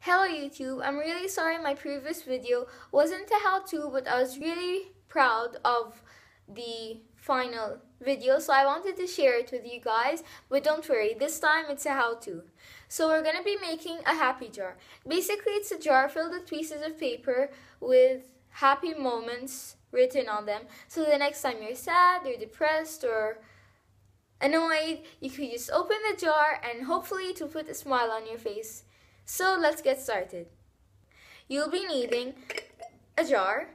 Hello YouTube, I'm really sorry my previous video wasn't a how-to, but I was really proud of the final video, so I wanted to share it with you guys. But don't worry, this time it's a how-to. So we're going to be making a happy jar. Basically, it's a jar filled with pieces of paper with happy moments written on them. So the next time you're sad or depressed or annoyed, you could just open the jar and hopefully to put a smile on your face. So let's get started. You'll be needing a jar,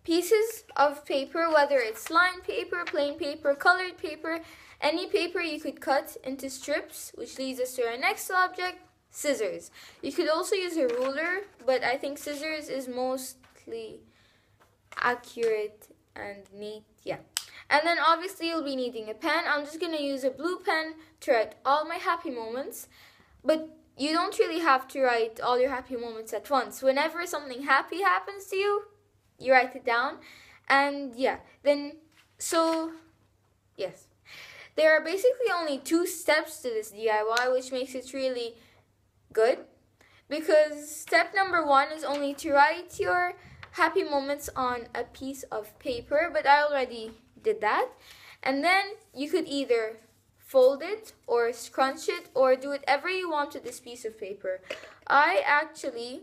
pieces of paper, whether it's lined paper, plain paper, colored paper, any paper you could cut into strips, which leads us to our next object, scissors. You could also use a ruler, but I think scissors is mostly accurate and neat, yeah. And then obviously you'll be needing a pen. I'm just going to use a blue pen to write all my happy moments, but you don't really have to write all your happy moments at once. Whenever something happy happens to you, you write it down. And yeah, yes. There are basically only 2 steps to this DIY, which makes it really good. Because step number 1 is only to write your happy moments on a piece of paper, but I already did that. And then you could either fold it or scrunch it or do whatever you want with this piece of paper. I actually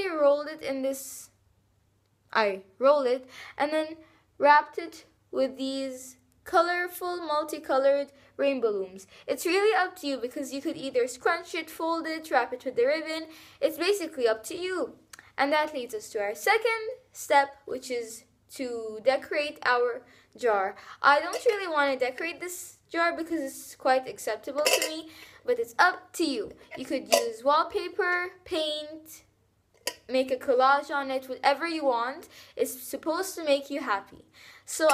rolled it in this, I rolled it and then wrapped it with these colorful, multicolored rainbow balloons. It's really up to you because you could either scrunch it, fold it, wrap it with the ribbon. It's basically up to you. And that leads us to our second step, which is to decorate our jar. I don't really want to decorate this jar because it's quite acceptable to me, but it's up to you. You could use wallpaper, paint, make a collage on it, whatever you want. It's supposed to make you happy. So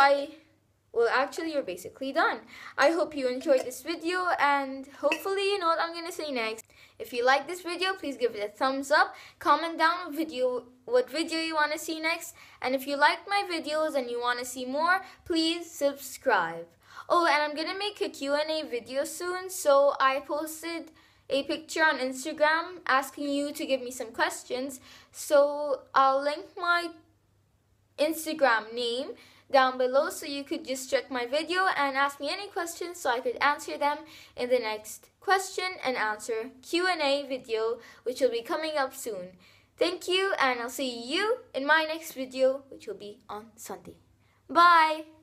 actually you're basically done. I hope you enjoyed this video and hopefully you know what I'm going to say next. If you like this video, please give it a thumbs up. Comment down what video you want to see next. And if you like my videos and you want to see more, please subscribe. Oh, and I'm going to make a Q&A video soon. So I posted a picture on Instagram asking you to give me some questions. So I'll link my Instagram name down below so you could just check my video and ask me any questions so I could answer them in the next question and answer Q&A video, which will be coming up soon. Thank you, and I'll see you in my next video, which will be on Sunday. Bye!